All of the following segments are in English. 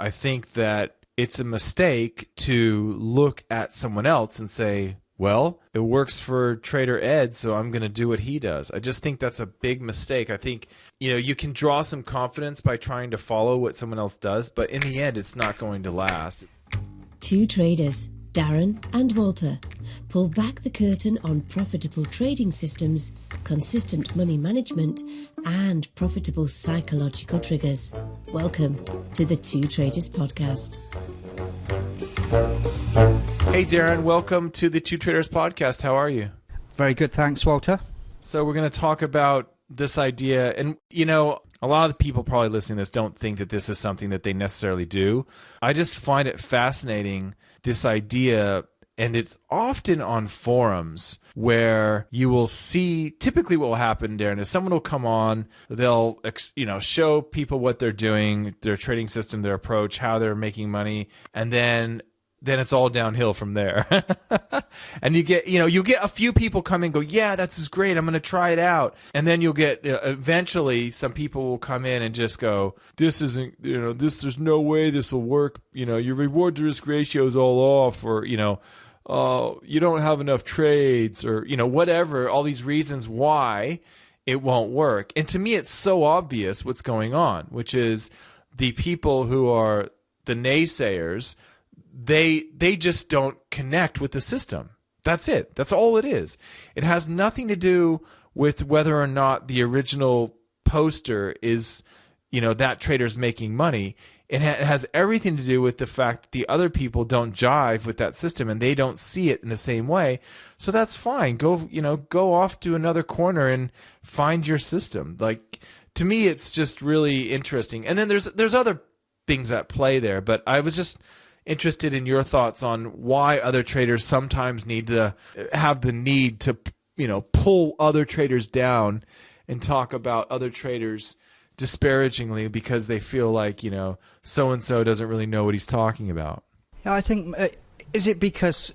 I think that it's a mistake to look at someone else and say, well, it works for Trader Ed, so I'm going to do what he does. I just think that's a big mistake. I think, you can draw some confidence by trying to follow what someone else does, but in the end, it's not going to last. Two traders, Darren and Walter, pull back the curtain on profitable trading systems, consistent money management, and profitable psychological triggers. Welcome to the Two Traders Podcast. Hey, Darren, welcome to the Two Traders Podcast. How are you? Very good, thanks, Walter. So we're going to talk about this idea, and a lot of the people probably listening to this don't think that this is something that they necessarily do. I just find it fascinating, this idea, and it's often on forums where you will see, typically what will happen, Darren, is someone will come on, they'll show people what they're doing, their trading system, their approach, how they're making money, and then it's all downhill from there. And you get a few people come and go, yeah, that's great, I'm going to try it out. And then you'll get, eventually some people will come in and just go, this isn't, there's no way this will work. Your reward to risk ratio is all off, or, you don't have enough trades, or, whatever, all these reasons why it won't work. And to me, it's so obvious what's going on, which is the people who are the naysayers, they just don't connect with the system. That's it. That's all it is. It has nothing to do with whether or not the original poster is, that trader's making money. It has everything to do with the fact that the other people don't jive with that system and they don't see it in the same way. So that's fine. Go off to another corner and find your system. Like, to me, it's just really interesting. And then there's other things at play there, but I was just interested in your thoughts on why other traders sometimes have the need to, pull other traders down and talk about other traders disparagingly because they feel like, so-and-so doesn't really know what he's talking about. Yeah, I think, is it because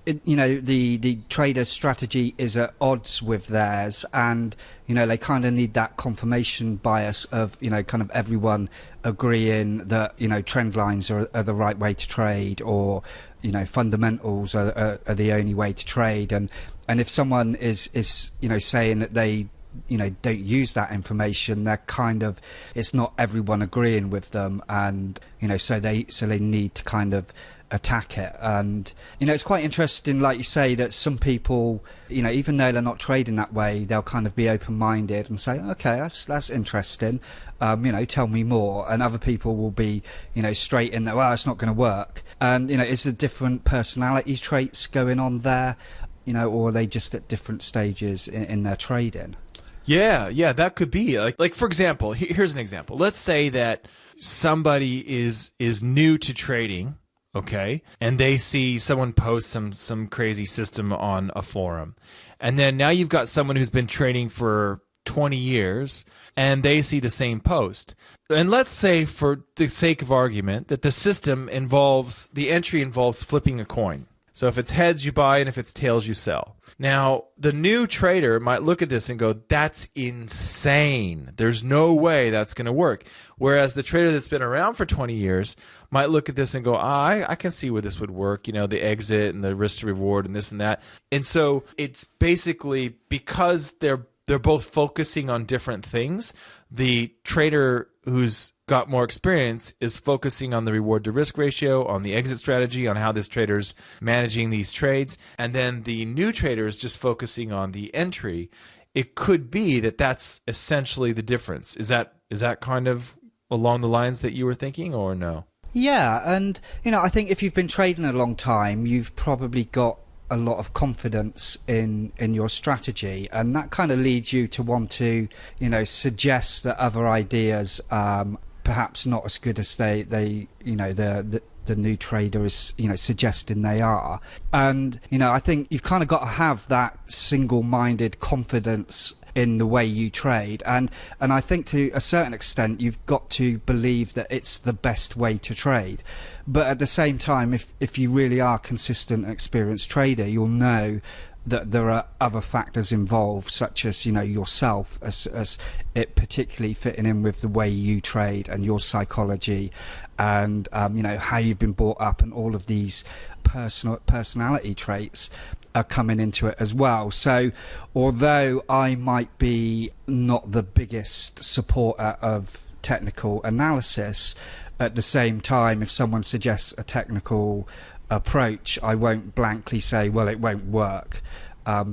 the trader's strategy is at odds with theirs, and they kind of need that confirmation bias of kind of everyone agreeing that trend lines are the right way to trade, or fundamentals are the only way to trade, and if someone is saying that they don't use that information, they're kind of, it's not everyone agreeing with them, and so they need to kind of attack it. And it's quite interesting, like you say, that some people, even though they're not trading that way, they'll kind of be open-minded and say, okay, that's interesting, tell me more. And other people will be straight in there, well, it's not going to work. And is there different personality traits going on there, or are they just at different stages in their trading? Yeah, that could be. Like for example, here's an example. Let's say that somebody is new to trading, okay, and they see someone post some crazy system on a forum. And then now you've got someone who's been trading for 20 years, and they see the same post. And let's say, for the sake of argument, that the entry involves flipping a coin. So if it's heads, you buy, and if it's tails, you sell. Now, the new trader might look at this and go, that's insane. There's no way that's going to work. Whereas the trader that's been around for 20 years might look at this and go, I can see where this would work, the exit and the risk to reward and this and that. And so it's basically, because they're both focusing on different things, the trader who's got more experience is focusing on the reward to risk ratio, on the exit strategy, on how this trader's managing these trades, and then the new trader is just focusing on the entry. It could be that that's essentially the difference. Is that kind of along the lines that you were thinking, or no? Yeah, and I think if you've been trading a long time, you've probably got a lot of confidence in your strategy, and that kind of leads you to want to suggest that other ideas perhaps not as good as the new trader is suggesting they are. And I think you've kind of got to have that single-minded confidence in the way you trade, and I think to a certain extent you've got to believe that it's the best way to trade. But at the same time, if you really are a consistent, experienced trader, you'll know that there are other factors involved, such as, you know, yourself, as it particularly fitting in with the way you trade and your psychology, and you know, how you've been brought up, and all of these personality traits are coming into it as well. So although I might be not the biggest supporter of technical analysis, at the same time, if someone suggests a technical approach, I won't blankly say, well, it won't work,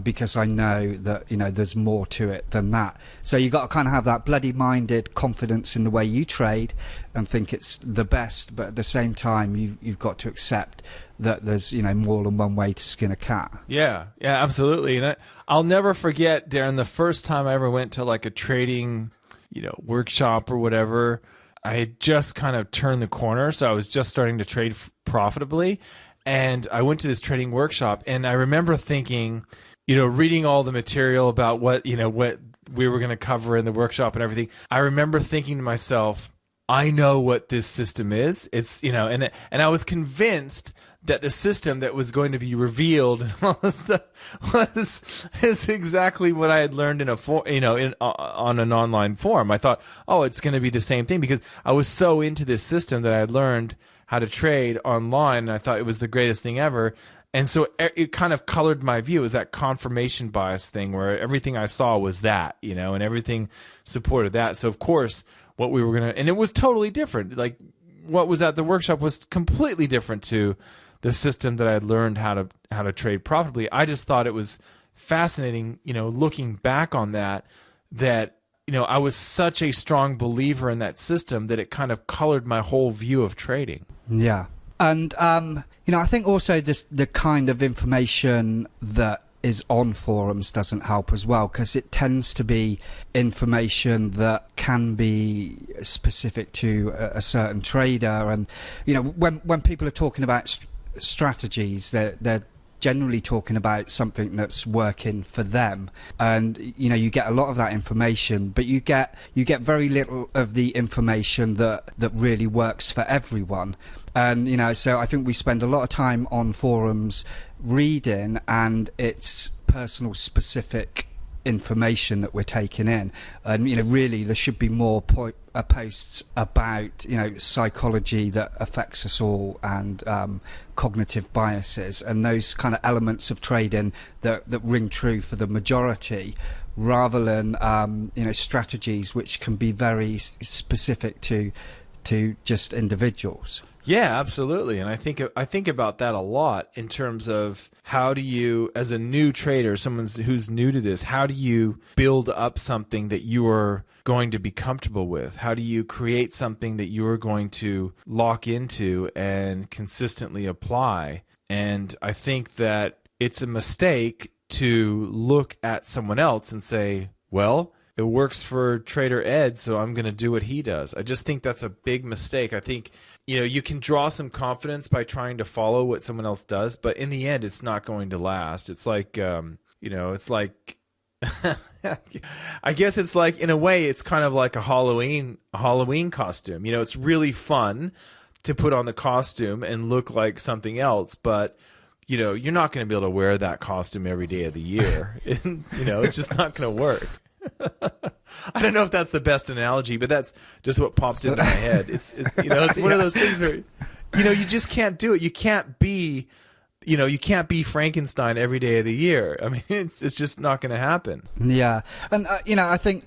because I know that, you know, there's more to it than that. So you've got to kind of have that bloody-minded confidence in the way you trade and think it's the best, but at the same time, you've got to accept that there's, you know, more than one way to skin a cat. Yeah, absolutely. And I'll never forget, Darren, the first time I ever went to like a trading, you know, workshop or whatever. I had just kind of turned the corner, so I was just starting to trade profitably. And I went to this trading workshop, and I remember thinking, you know, reading all the material about what we were going to cover in the workshop and everything. I remember thinking to myself, I know what this system is. It's, you know, and I was convinced that the system that was going to be revealed and all this stuff is exactly what I had learned in on an online forum. I thought, oh, it's going to be the same thing, because I was so into this system that I had learned how to trade online, and I thought it was the greatest thing ever. And so it kind of colored my view. It was that confirmation bias thing where everything I saw was that, you know, and everything supported that. So of course, what we were going to, and it was totally different. Like what was at the workshop was completely different to the system that I had learned how to trade profitably. I just thought it was fascinating, you know, looking back on that, you know, I was such a strong believer in that system that it kind of colored my whole view of trading. Yeah. And, you know, I think also just the kind of information that is on forums doesn't help as well, because it tends to be information that can be specific to a certain trader. And, you know, when people are talking about strategies, they're generally talking about something that's working for them, and you know, you get a lot of that information, but you get very little of the information that really works for everyone. And you know, so I think we spend a lot of time on forums reading, and it's personal specific information that we're taking in. And you know, really there should be more posts about, you know, psychology that affects us all, and cognitive biases, and those kind of elements of trading that ring true for the majority, rather than you know, strategies which can be very specific to just individuals. Yeah, absolutely. And I think about that a lot in terms of how do you, as a new trader, someone who's new to this, how do you build up something that you are going to be comfortable with? How do you create something that you are going to lock into and consistently apply? And I think that it's a mistake to look at someone else and say, well, it works for Trader Ed, so I'm going to do what he does. I just think that's a big mistake. I think, you know, you can draw some confidence by trying to follow what someone else does, but in the end, it's not going to last. It's like, you know, it's like, I guess it's like, in a way, it's kind of like a Halloween costume. You know, it's really fun to put on the costume and look like something else, but you know, you're not going to be able to wear that costume every day of the year. You know, it's just not going to work. I don't know if that's the best analogy, but that's just what popped into my head. It's you know, it's one of those things where, you know, you just can't do it. You can't be, you know, you can't be Frankenstein every day of the year. I mean, it's just not going to happen. Yeah, and you know, I think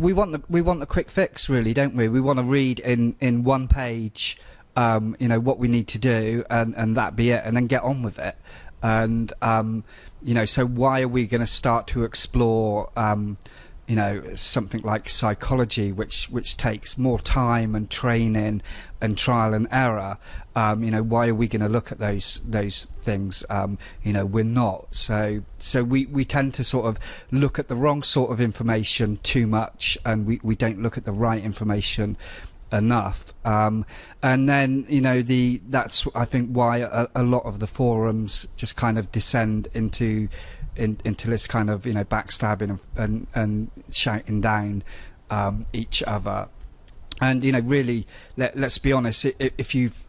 we want the quick fix, really, don't we? We want to read in one page, you know, what we need to do, and that be it, and then get on with it. And you know, so why are we going to start to explore you know, something like psychology, which takes more time and training and trial and error? You know, why are we going to look at those things? You know, we're not. So we tend to sort of look at the wrong sort of information too much, and we don't look at the right information enough. And then, you know, that's I think why a lot of the forums just kind of descend into this kind of, you know, backstabbing and shouting down each other. And you know, really, let's be honest, if you've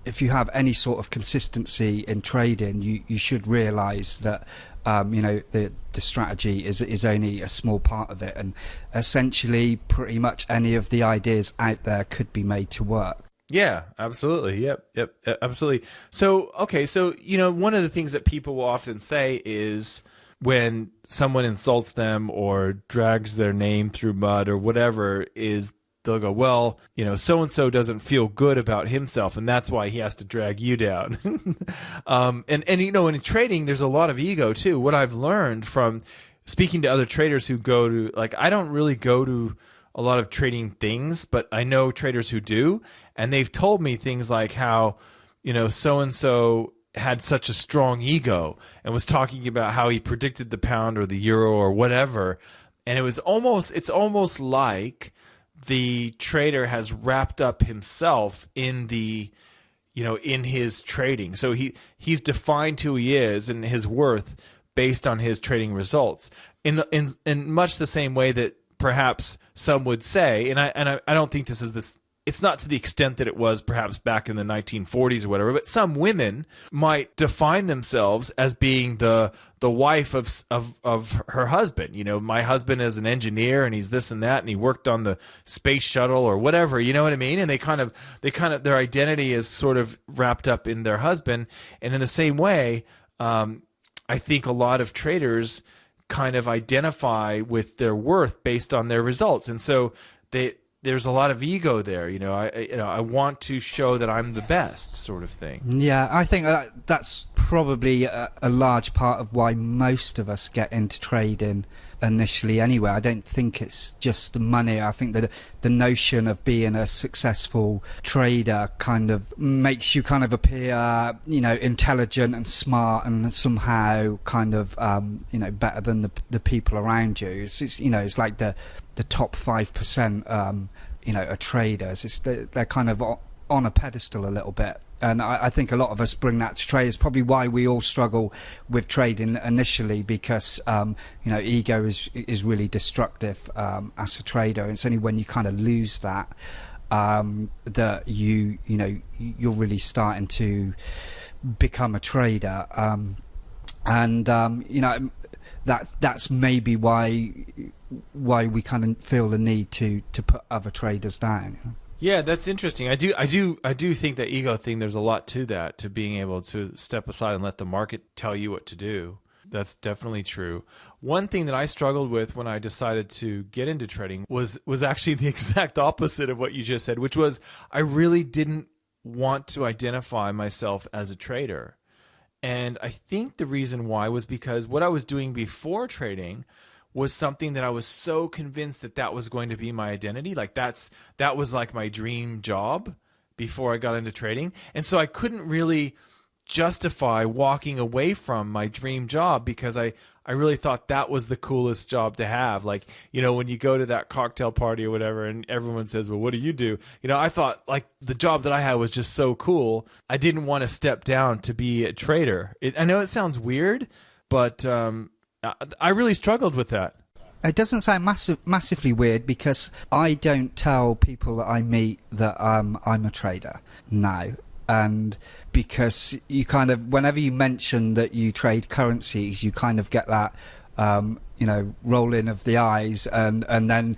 if you have any sort of consistency in trading, you should realise that the strategy is only a small part of it, and essentially pretty much any of the ideas out there could be made to work. Yeah, absolutely. Yep, absolutely. So, okay, so, one of the things that people will often say is when someone insults them or drags their name through mud or whatever, is they'll go, well, so-and-so doesn't feel good about himself, and that's why he has to drag you down. And in trading, there's a lot of ego, too. What I've learned from speaking to other traders who go to, I don't really go to a lot of trading things, but I know traders who do, and they've told me things like how, so-and-so had such a strong ego and was talking about how he predicted the pound or the euro or whatever, and it's almost like the trader has wrapped up himself in in his trading. So he's defined who he is and his worth based on his trading results in much the same way that perhaps some would say, and I don't think it's not to the extent that it was perhaps back in the 1940s or whatever, but some women might define themselves as being the wife of her husband. My husband is an engineer and he's this and that, and he worked on the space shuttle or whatever, you know what I mean? And they kind of their identity is sort of wrapped up in their husband. And in the same way, I think a lot of traders kind of identify with their worth based on their results, and so there's a lot of ego there. I want to show that I'm the best, sort of thing. Yeah, I think that's probably a large part of why most of us get into trading initially anyway. I don't think it's just the money. I think that the notion of being a successful trader kind of makes you kind of appear, intelligent and smart and somehow kind of, better than the people around you. It's like the top 5%, are traders. They're kind of on a pedestal a little bit. And I think a lot of us bring that to trade. It's probably why we all struggle with trading initially, because ego is really destructive as a trader. It's only when you kind of lose that that you're really starting to become a trader. That's maybe why we kind of feel the need to put other traders down. Yeah, that's interesting. I do think that ego thing, there's a lot to that, to being able to step aside and let the market tell you what to do. That's definitely true. One thing that I struggled with when I decided to get into trading was actually the exact opposite of what you just said, which was I really didn't want to identify myself as a trader. And I think the reason why was because what I was doing before trading was something that I was so convinced that was going to be my identity. That was like my dream job before I got into trading. And so I couldn't really justify walking away from my dream job because I really thought that was the coolest job to have. When you go to that cocktail party or whatever and everyone says, well, what do you do? I thought the job that I had was just so cool. I didn't want to step down to be a trader. I know it sounds weird, but I really struggled with that. It doesn't sound massively weird, because I don't tell people that I meet that I'm a trader now. And because you kind of, whenever you mention that you trade currencies, you kind of get that, rolling of the eyes. And then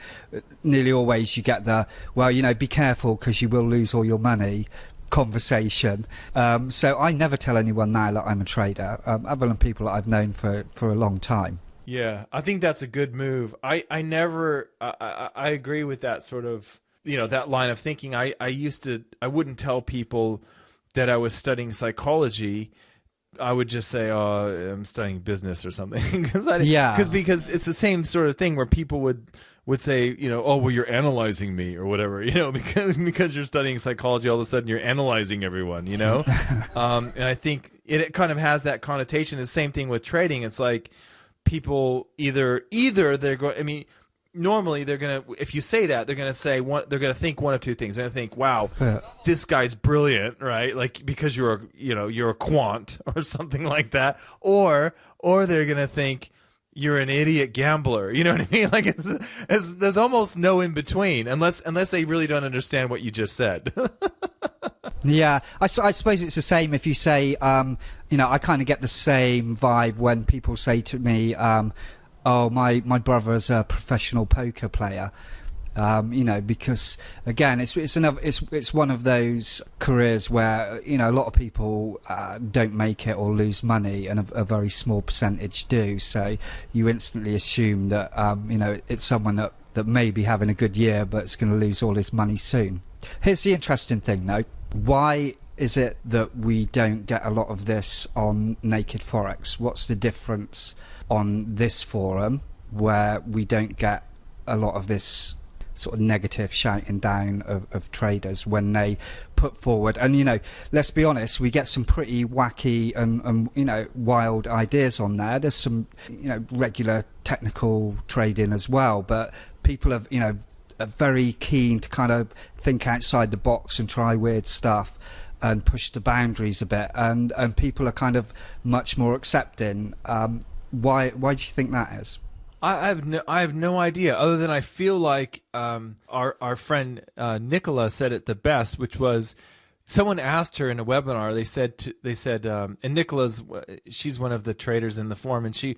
nearly always you get the, well, be careful because you will lose all your money conversation. So I never tell anyone now that I'm a trader, other than people that I've known for a long time. Yeah, I think that's a good move. I agree with that sort of, that line of thinking. I wouldn't tell people that I was studying psychology. I would just say, oh, I'm studying business or something. Because it's the same sort of thing where people would say, oh, well, you're analyzing me or whatever, because you're studying psychology, all of a sudden you're analyzing everyone, and I think it kind of has that connotation. The same thing with trading. It's like people either they're going, normally they're going to, if you say that, they're going to say they're going to think one of two things. They're going to think, wow, this guy's brilliant, right? Because you're a quant or something like that. Or they're going to think you're an idiot gambler. You know what I mean? There's almost no in between unless they really don't understand what you just said. Yeah, I suppose it's the same if you say, I kind of get the same vibe when people say to me, oh, my brother's a professional poker player. Because again, it's one of those careers where a lot of people don't make it or lose money, and a very small percentage do. So you instantly assume that it's someone that may be having a good year, but is going to lose all his money soon. Here's the interesting thing, though: why is it that we don't get a lot of this on Naked Forex? What's the difference on this forum where we don't get a lot of this sort of negative shouting down of traders when they put forward, and let's be honest, we get some pretty wacky and wild ideas on there. There's some regular technical trading as well, but people are very keen to kind of think outside the box and try weird stuff and push the boundaries a bit, and people are kind of much more accepting. Why do you think that is? I have no idea, other than I feel like our friend Nicola said it the best, which was someone asked her in a webinar. They said, and Nicola's, she's one of the traders in the forum, and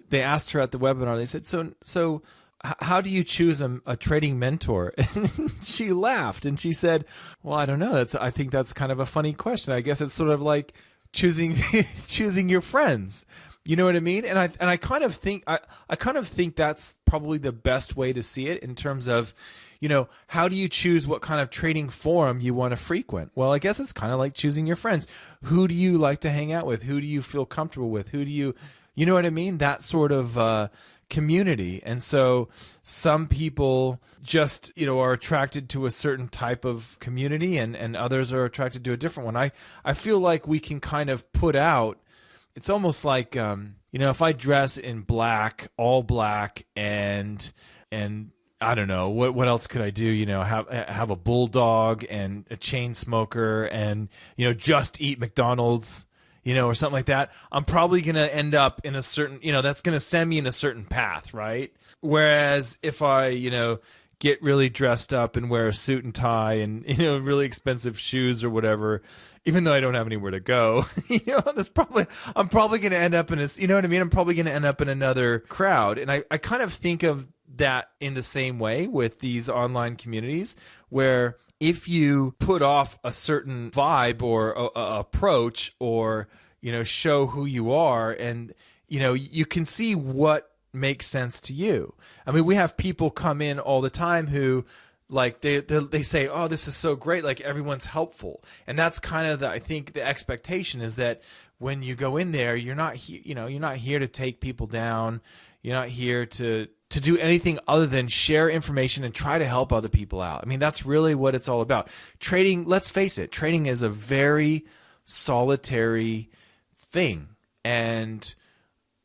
they asked her at the webinar. They said, so how do you choose a trading mentor? And she laughed and she said, well, I don't know. I think that's kind of a funny question. I guess it's sort of like choosing your friends. You know what I mean? And I kind of think that's probably the best way to see it in terms of, how do you choose what kind of trading forum you want to frequent? Well, I guess it's kind of like choosing your friends. Who do you like to hang out with? Who do you feel comfortable with? Who do you know what I mean? That sort of community. And so some people just, are attracted to a certain type of community, and others are attracted to a different one. I feel like we can kind of put out, it's almost like, if I dress in black, all black, and I don't know, what else could I do? Have a bulldog and a chain smoker and, just eat McDonald's, or something like that. I'm probably going to end up in a certain, that's going to send me in a certain path, right? Whereas if I, get really dressed up and wear a suit and tie and, really expensive shoes or whatever, even though I don't have anywhere to go, I'm probably going to end up in I'm probably going to end up in another crowd. And I kind of think of that in the same way with these online communities, where if you put off a certain vibe or approach, or, show who you are, and, you can see what makes sense to you. I mean, we have people come in all the time who, like, they say, oh, this is so great, like everyone's helpful. And that's kind of I think the expectation is that when you go in there, you're not here to take people down. You're not here to do anything other than share information and try to help other people out. I mean, that's really what it's all about. Trading, let's face it, trading is a very solitary thing. And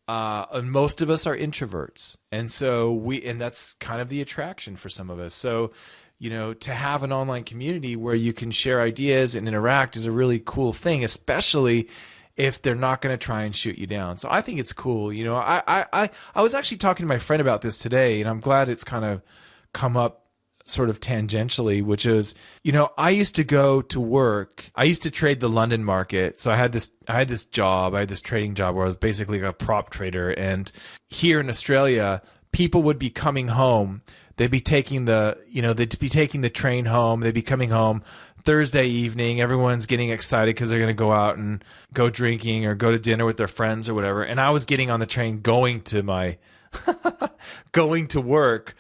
most of us are introverts, and that's kind of the attraction for some of us. So, to have an online community where you can share ideas and interact is a really cool thing, especially if they're not going to try and shoot you down. So I think it's cool. I was actually talking to my friend about this today, and I'm glad it's kind of come up sort of tangentially, which is, I used to go to work. I used to trade the London market. So I had this trading job where I was basically a prop trader. And here in Australia, people would be coming home. They'd be taking the train home. They'd be coming home Thursday evening. Everyone's getting excited because they're going to go out and go drinking or go to dinner with their friends or whatever. And I was getting on the train going to work.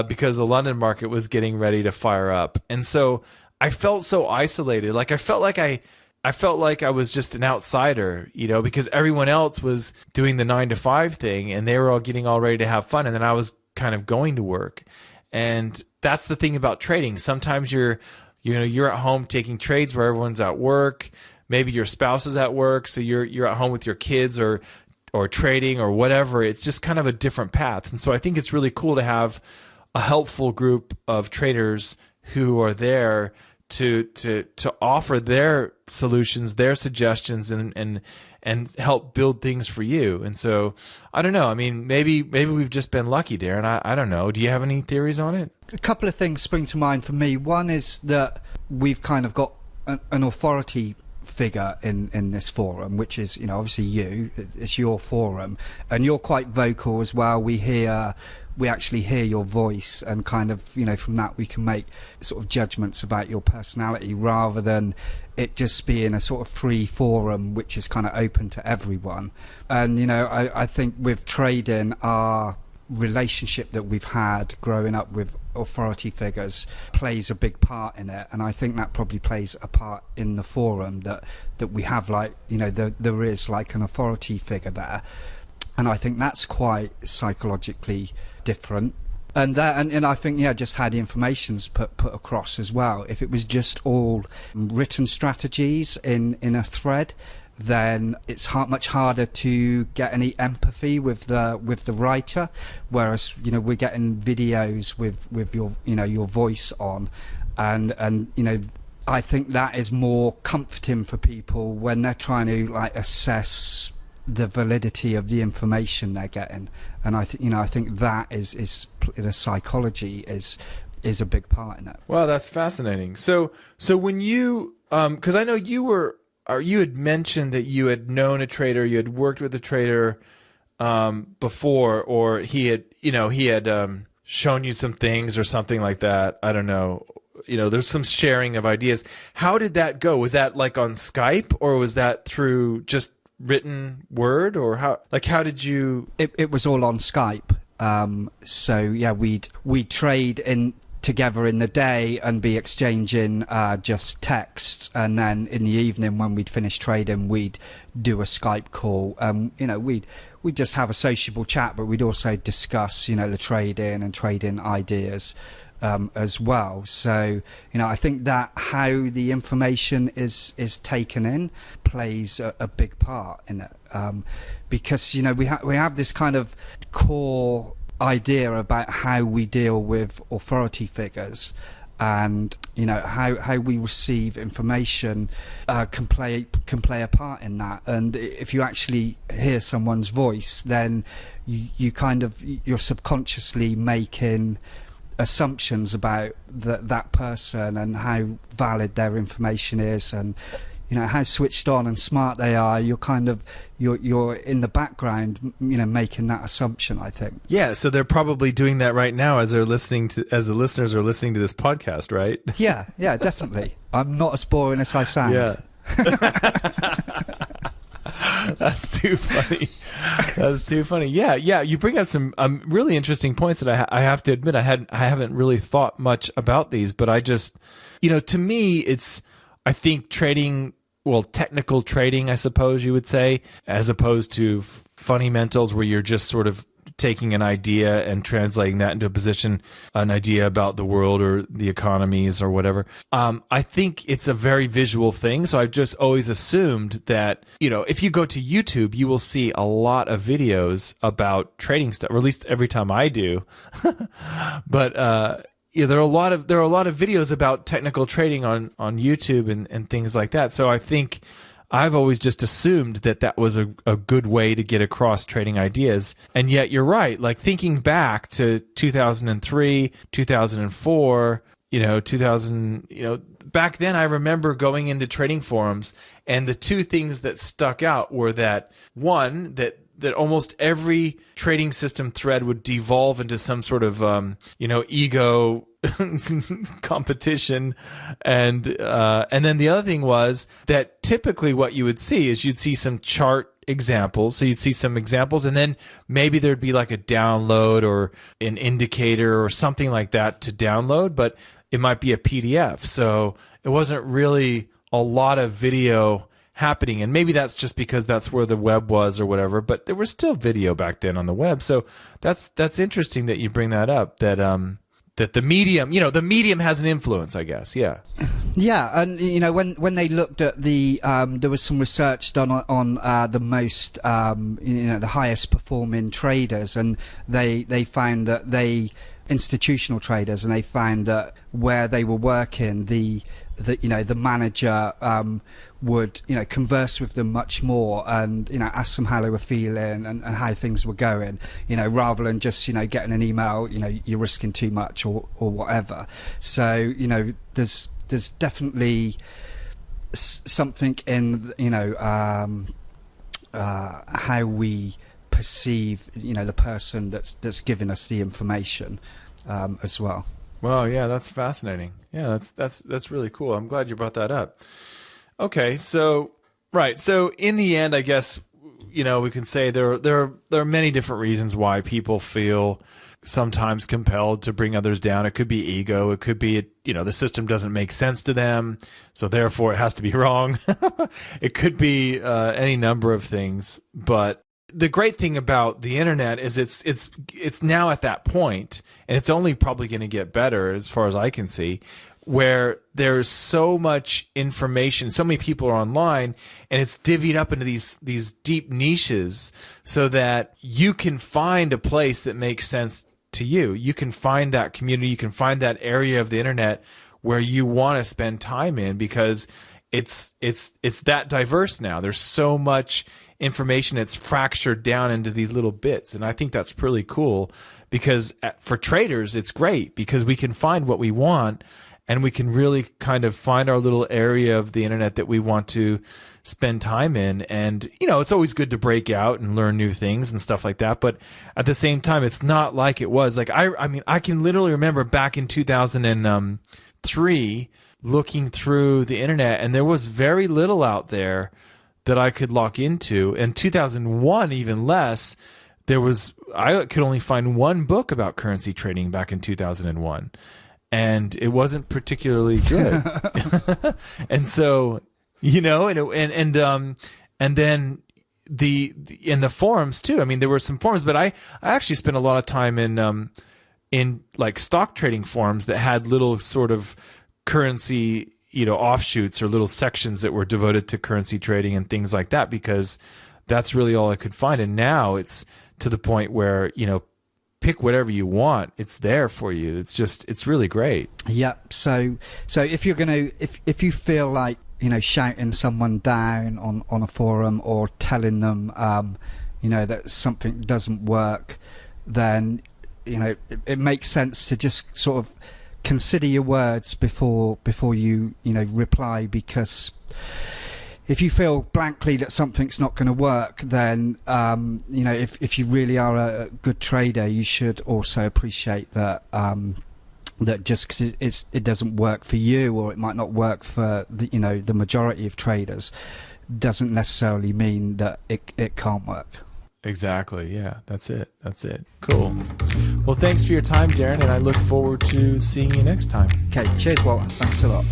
Because the London market was getting ready to fire up. And so I felt so isolated. Like I felt like I was just an outsider, because everyone else was doing the 9-to-5 thing and they were all getting all ready to have fun. And then I was kind of going to work. And that's the thing about trading. Sometimes you're at home taking trades where everyone's at work. Maybe your spouse is at work, so you're at home with your kids or trading or whatever. It's just kind of a different path. And so I think it's really cool to have a helpful group of traders who are there to offer their solutions, their suggestions, and help build things for you. And so I don't know. I mean, maybe we've just been lucky, Darren. I don't know. Do you have any theories on it? A couple of things spring to mind for me. One is that we've kind of got an authority figure in this forum, which is, obviously it's your forum, and you're quite vocal as well. We actually hear your voice, and kind of, from that we can make sort of judgments about your personality, rather than it just being a sort of free forum which is kind of open to everyone. And I think with trading, our relationship that we've had growing up with authority figures plays a big part in it, and I think that probably plays a part in the forum, that we have, like, there is like an authority figure there, and I think that's quite psychologically different. And I think, just how the information's put across as well. If it was just all written strategies in a thread, then it's much harder to get any empathy with the writer. Whereas, we're getting videos with your your voice on, and I think that is more comforting for people when they're trying to, like, assess the validity of the information they're getting. And I think that is the psychology is a big part in it. Wow, that's fascinating. So when you, because I know you had mentioned that you had known a trader, you had worked with a trader before, or he had shown you some things or something like that. I don't know. There's some sharing of ideas. How did that go? Was that like on Skype, or was that through just written word, or how did you? It was all on Skype. So yeah, we'd trade together in the day and be exchanging just texts, and then in the evening when we'd finish trading, we'd do a Skype call. We'd just have a sociable chat, but we'd also discuss the trading and trading ideas as well. So I think that how the information is taken in plays a big part in it, because we have this kind of core idea about how we deal with authority figures, and how we receive information can play a part in that. And if you actually hear someone's voice, then you're subconsciously making assumptions about that person and how valid their information is, and how switched on and smart they are. You're in the background, making that assumption, I think. Yeah, so they're probably doing that right now as the listeners are listening to this podcast, right? Yeah, definitely. I'm not as boring as I sound. Yeah. That's too funny. That's too funny. Yeah. You bring up some really interesting points that I have to admit I haven't really thought much about these, but I just, to me, I think trading, well, technical trading, I suppose you would say, as opposed to fundamentals, where you're just sort of taking an idea and translating that into a position, an idea about the world or the economies or whatever. I think it's a very visual thing. So I've just always assumed that, if you go to YouTube, you will see a lot of videos about trading stuff, or at least every time I do. But, there are a lot of videos about technical trading on YouTube and things like that. So I think I've always just assumed that was a good way to get across trading ideas. And yet you're right. Like, thinking back to 2003, 2004, 2000, back then I remember going into trading forums, and the two things that stuck out were that, one, that almost every trading system thread would devolve into some sort of, ego competition, and then the other thing was that typically what you would see is you'd see some chart examples. So you'd see some examples, and then maybe there'd be like a download or an indicator or something like that to download, but it might be a PDF. So it wasn't really a lot of video happening, and maybe that's just because that's where the web was or whatever, but there was still video back then on the web. So that's interesting that you bring that up, that the medium, the medium has an influence, I guess. Yeah. Yeah, and when they looked at there was some research done on the most the highest performing traders, and they found that institutional traders, and they found that where they were working, the manager would converse with them much more, and ask them how they were feeling and how things were going, rather than just getting an email, you're risking too much or whatever. So there's definitely something in, how we perceive, the person that's giving us the information as well. Well, yeah, that's fascinating. Yeah, that's really cool. I'm glad you brought that up. Okay, so right, so in the end, I guess we can say there are many different reasons why people feel sometimes compelled to bring others down. It could be ego. It could be the system doesn't make sense to them, so therefore it has to be wrong. It could be any number of things, but the great thing about the internet is it's now at that point, and it's only probably going to get better as far as I can see, where there's so much information, so many people are online, and it's divvied up into these deep niches so that you can find a place that makes sense to you. You can find that community, you can find that area of the internet where you want to spend time in, because it's that diverse now. There's so much information that's fractured down into these little bits, and I think that's pretty cool, because for traders it's great because we can find what we want, and we can really kind of find our little area of the internet that we want to spend time in. And it's always good to break out and learn new things and stuff like that, but at the same time it's not like it was like I can literally remember back in 2003 looking through the internet, and there was very little out there that I could lock into. In 2001, even less. I could only find one book about currency trading back in 2001, and it wasn't particularly good. And so, and then in the forums too. I mean, there were some forums, but I actually spent a lot of time in like stock trading forums that had little sort of currency offshoots or little sections that were devoted to currency trading and things like that, because that's really all I could find. And now it's to the point where pick whatever you want, it's there for you. It's really great. Yeah. So if you're if you feel like shouting someone down on a forum or telling them that something doesn't work, then it makes sense to just sort of consider your words before you reply, because if you feel blankly that something's not going to work, then if you really are a good trader, you should also appreciate that that just because it doesn't work for you, or it might not work for the majority of traders, doesn't necessarily mean that it can't work. Exactly. Yeah, that's it. Cool. Well, thanks for your time, Darren, and I look forward to seeing you next time. Okay, cheers, Walter. Thanks a lot.